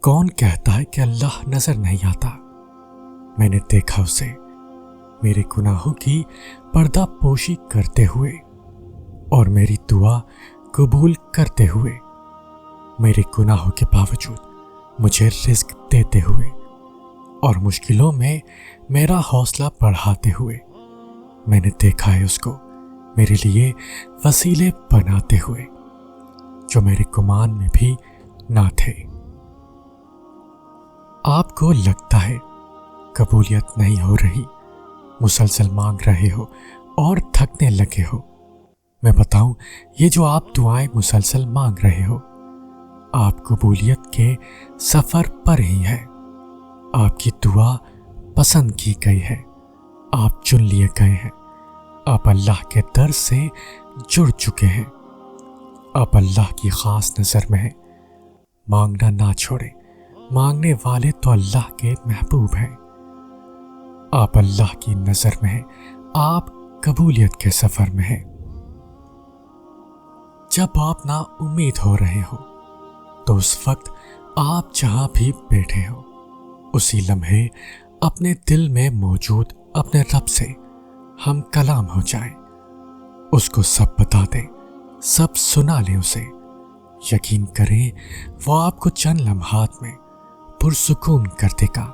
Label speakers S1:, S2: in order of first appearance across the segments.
S1: کون کہتا ہے کہ اللہ نظر نہیں آتا؟ میں نے دیکھا اسے میرے گناہوں کی پردہ پوشی کرتے ہوئے اور میری دعا قبول کرتے ہوئے، میرے گناہوں کے باوجود مجھے رزق دیتے ہوئے اور مشکلوں میں میرا حوصلہ بڑھاتے ہوئے۔ میں نے دیکھا ہے اس کو میرے لیے وسیلے بناتے ہوئے جو میرے گمان میں بھی نہ تھے۔ آپ کو لگتا ہے قبولیت نہیں ہو رہی، مسلسل مانگ رہے ہو اور تھکنے لگے ہو۔ میں بتاؤں، یہ جو آپ دعائیں مسلسل مانگ رہے ہو، آپ قبولیت کے سفر پر ہی ہے۔ آپ کی دعا پسند کی گئی ہے، آپ چن لیے گئے ہیں، آپ اللہ کے در سے جڑ چکے ہیں، آپ اللہ کی خاص نظر میں ہیں۔ مانگنا نہ چھوڑیں، مانگنے والے تو اللہ کے محبوب ہیں۔ آپ اللہ کی نظر میں ہیں، آپ قبولیت کے سفر میں ہیں۔ جب آپ نا امید ہو رہے ہو تو اس وقت آپ جہاں بھی بیٹھے ہو، اسی لمحے اپنے دل میں موجود اپنے رب سے ہم کلام ہو جائیں، اس کو سب بتا دیں، سب سنا لیں اسے۔ یقین کریں وہ آپ کو چند لمحات میں پرسکون کر دے گا۔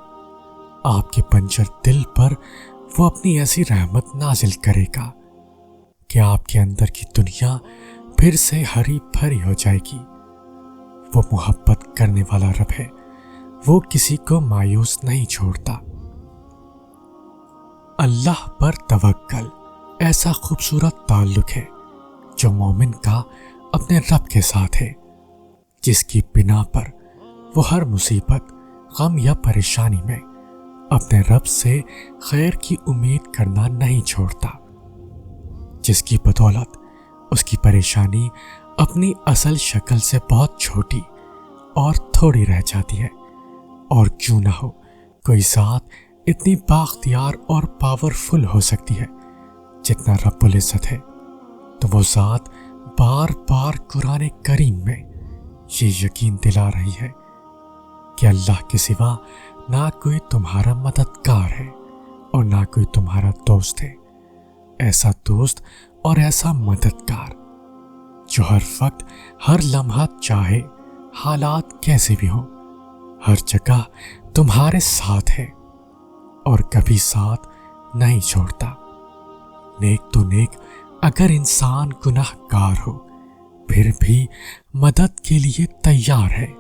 S1: آپ کے بنجر دل پر وہ اپنی ایسی رحمت نازل کرے گا کہ آپ کے اندر کی دنیا پھر سے ہری بھری ہو جائے گی۔ وہ محبت کرنے والا رب ہے، وہ کسی کو مایوس نہیں چھوڑتا۔ اللہ پر توکل ایسا خوبصورت تعلق ہے جو مومن کا اپنے رب کے ساتھ ہے، جس کی بنا پر وہ ہر مصیبت، غم یا پریشانی میں اپنے رب سے خیر کی امید کرنا نہیں چھوڑتا، جس کی بدولت اس کی پریشانی اپنی اصل شکل سے بہت چھوٹی اور تھوڑی رہ جاتی ہے۔ اور کیوں نہ ہو کوئی ذات اتنی بااختیار اور پاورفل ہو سکتی ہے جتنا رب العزت ہے، تو وہ ذات بار بار قرآن کریم میں یہ یقین دلا رہی ہے کہ اللہ کے سوا نہ کوئی تمہارا مددگار ہے اور نہ کوئی تمہارا دوست ہے، ایسا دوست اور ایسا مددگار جو ہر وقت، ہر لمحہ، چاہے حالات کیسے بھی ہوں، ہر جگہ تمہارے ساتھ ہے اور کبھی ساتھ نہیں چھوڑتا۔ نیک تو نیک، اگر انسان گناہ گار ہو پھر بھی مدد کے لیے تیار ہے۔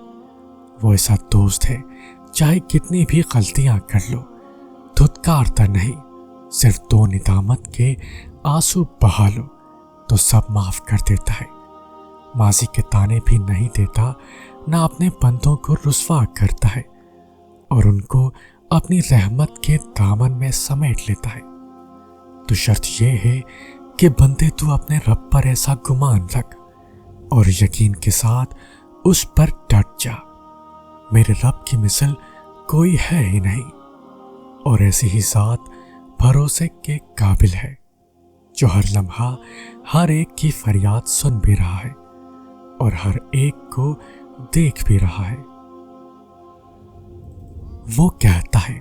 S1: وہ ایسا دوست ہے چاہے کتنی بھی غلطیاں کر لو، دھتکارتا نہیں، صرف دو ندامت کے آنسو بہا لو تو سب معاف کر دیتا ہے۔ ماضی کے تانے بھی نہیں دیتا، نہ اپنے بندوں کو رسوا کرتا ہے، اور ان کو اپنی رحمت کے دامن میں سمیٹ لیتا ہے۔ تو شرط یہ ہے کہ بندے تو اپنے رب پر ایسا گمان رکھ اور یقین کے ساتھ اس پر ڈٹ جا۔ میرے رب کی مثل کوئی ہے ہی نہیں، اور ایسی ہی ذات بھروسے کے قابل ہے جو ہر لمحہ ہر ایک کی فریاد سن بھی رہا ہے اور ہر ایک کو دیکھ بھی رہا ہے۔ وہ کہتا ہے،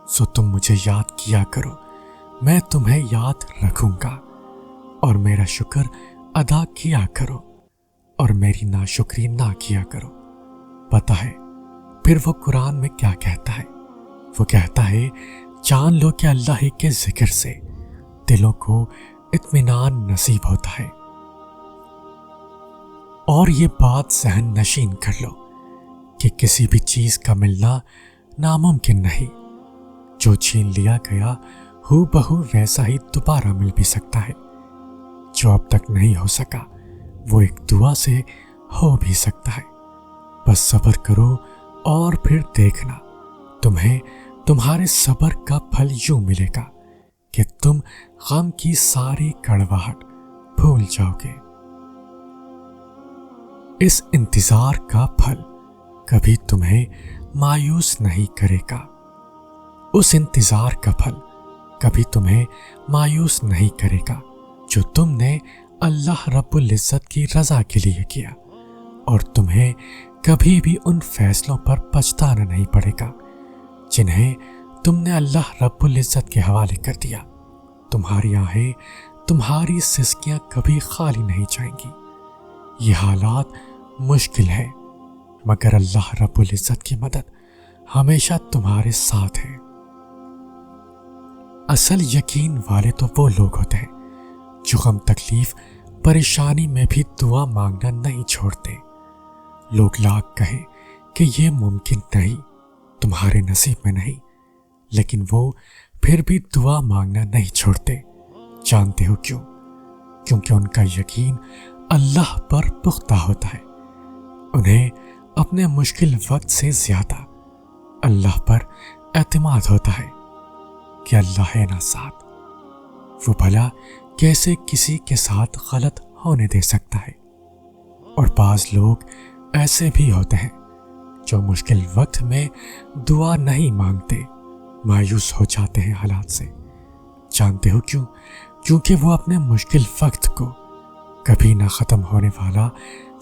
S1: سو تم مجھے یاد کیا کرو، میں تمہیں یاد رکھوں گا، اور میرا شکر ادا کیا کرو اور میری ناشکری نہ کیا کرو۔ پتہ ہے پھر وہ قرآن میں کیا کہتا ہے؟ وہ کہتا ہے، جان لو کہ اللہ ہی کے ذکر سے دلوں کو اطمینان نصیب ہوتا ہے۔ اور یہ بات ذہن نشین کر لو کہ کسی بھی چیز کا ملنا ناممکن نہیں، جو چھین لیا گیا ہو بہو ویسا ہی دوبارہ مل بھی سکتا ہے، جو اب تک نہیں ہو سکا وہ ایک دعا سے ہو بھی سکتا ہے۔ بس صبر کرو اور پھر دیکھنا تمہیں تمہارے صبر کا پھل یوں ملے گا کہ تم غم کی ساری کڑواہٹ بھول جاؤ گے۔ اس انتظار کا پھل کبھی تمہیں مایوس نہیں کرے گا، اس انتظار کا پھل کبھی تمہیں مایوس نہیں کرے گا جو تم نے اللہ رب العزت کی رضا کے لیے کیا، اور تمہیں कभी भी उन फैसलों पर पछताना नहीं पड़ेगा जिन्हें तुमने अल्लाह रब्बुल इज़्ज़त के हवाले कर दिया। तुम्हारी आहें, तुम्हारी सिसकियां कभी खाली नहीं जाएंगी। ये हालात मुश्किल है, मगर अल्लाह रब्बुल इज़्ज़त की मदद हमेशा तुम्हारे साथ है। असल यकीन वाले तो वो लोग होते हैं जो गम तकलीफ परेशानी में भी दुआ मांगना नहीं छोड़ते। लोग लाख कहें कि ये मुमकिन नहीं, तुम्हारे नसीब में नहीं, लेकिन वो फिर भी दुआ मांगना नहीं छोड़ते। जानते हो क्यों? क्योंकि उनका यकीन अल्लाह पर पुख्ता होता है। उन्हें अपने मुश्किल वक्त से ज्यादा अल्लाह पर एतमाद होता है कि अल्लाह है ना साथ, वो भला कैसे किसी के साथ गलत होने दे सकता है। और बाज लोग ऐसे भी होते हैं जो मुश्किल वक्त में दुआ नहीं मांगते, मायूस हो जाते हैं हालात से। जानते हो क्यों? क्योंकि वो अपने मुश्किल वक्त को कभी ना ख़त्म होने वाला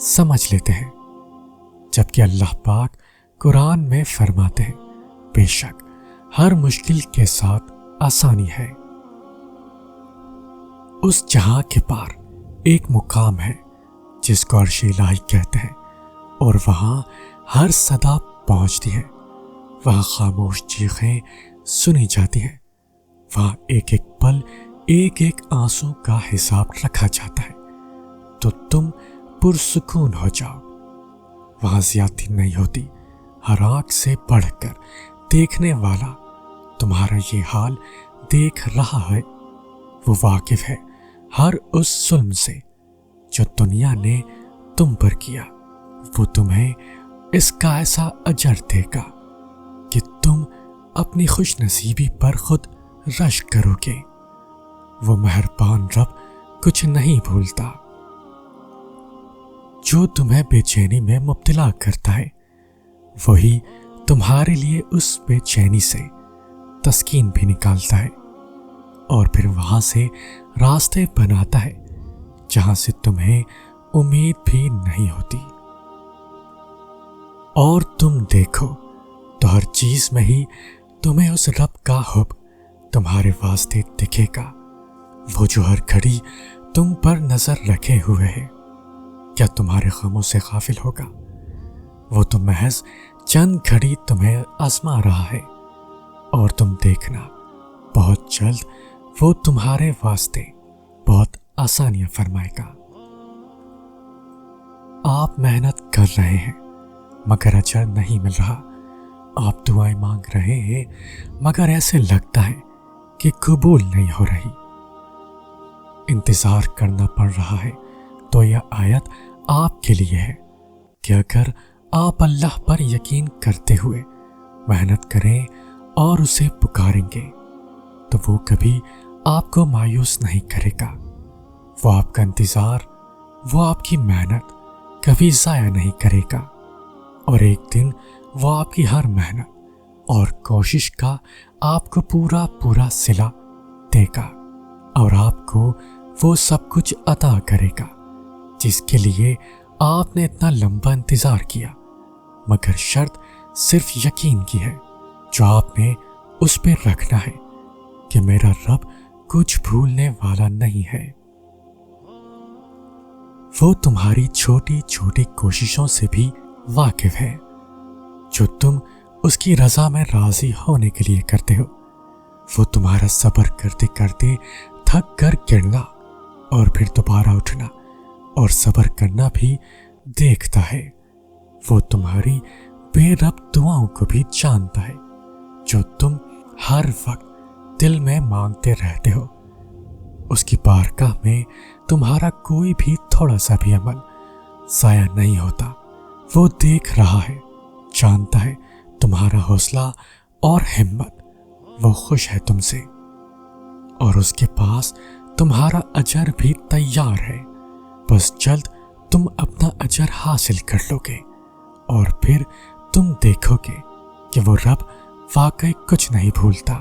S1: समझ लेते हैं, जबकि अल्लाह पाक कुरान में फरमाते हैं, बेशक हर मुश्किल के साथ आसानी है। उस जहां के पार एक मुकाम है जिसको अर्श इलाही कहते हैं, और वहां हर सदा पहुंचती है। वहां खामोश चीखें सुनी जाती हैं। वहां एक एक पल, एक एक आंसू का हिसाब रखा जाता है। तो तुम पुरसुकून हो जाओ। वहां ज्यादती नहीं होती। हर आंख से बढ़कर देखने वाला तुम्हारा ये हाल देख रहा है। वो वाकिफ है हर उस जुल्म से जो दुनिया ने तुम पर किया। वो तुम्हें इसका ऐसा अजर देगा कि तुम अपनी खुश नसीबी पर खुद रश्क करोगे। वो मेहरबान रब कुछ नहीं भूलता। जो तुम्हें बेचैनी में मुब्तला करता है, वही तुम्हारे लिए उस बेचैनी से तस्कीन भी निकालता है, और फिर वहां से रास्ते बनाता है जहां से तुम्हें उम्मीद भी नहीं होती। और तुम देखो तो हर चीज में ही तुम्हें उस रब का हुब तुम्हारे वास्ते दिखेगा, वो जो हर घड़ी तुम पर नजर रखे हुए है। क्या तुम्हारे गमों से गाफिल होगा? वो तो महज चंद घड़ी तुम्हें आजमा रहा है, और तुम देखना बहुत जल्द वो तुम्हारे वास्ते बहुत आसानियां फरमाएगा। आप मेहनत कर रहे हैं मगर अजर नहीं मिल रहा। आप दुआएं मांग रहे हैं मगर ऐसे लगता है कि कबूल नहीं हो रही। इंतजार करना पड़ रहा है तो यह आयत आपके लिए है कि अगर आप अल्लाह पर यकीन करते हुए मेहनत करें और उसे पुकारेंगे तो वो कभी आपको मायूस नहीं करेगा। वो आपका इंतजार, वो आपकी मेहनत कभी जाया नहीं करेगा, और एक दिन वो आपकी हर मेहनत और कोशिश का आपको पूरा पूरा सिला देगा, और आपको वो सब कुछ अता करेगा जिसके लिए आपने इतना लंबा इंतजार किया। मगर शर्त सिर्फ यकीन की है जो आपने उस पर रखना है कि मेरा रब कुछ भूलने वाला नहीं है। वो तुम्हारी छोटी छोटी कोशिशों से भी वाकिफ है जो तुम उसकी रजा में राजी होने के लिए करते हो। वो तुम्हारा सब्र करते करते थक कर गिरना और फिर दोबारा उठना और सब्र करना भी देखता है। वो तुम्हारी बेरब दुआओं को भी जानता है जो तुम हर वक्त दिल में मांगते रहते हो। उसकी बारगाह में तुम्हारा कोई भी थोड़ा सा भी अमल जाया नहीं होता। वो देख रहा है, जानता है तुम्हारा हौसला और हिम्मत। वो खुश है तुमसे, और उसके पास तुम्हारा अजर भी तैयार है। बस जल्द तुम अपना अजर हासिल कर लोगे, और फिर तुम देखोगे कि वो रब वाकई कुछ नहीं भूलता।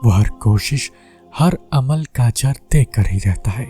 S1: वो हर कोशिश, हर अमल का अजर देकर ही रहता है।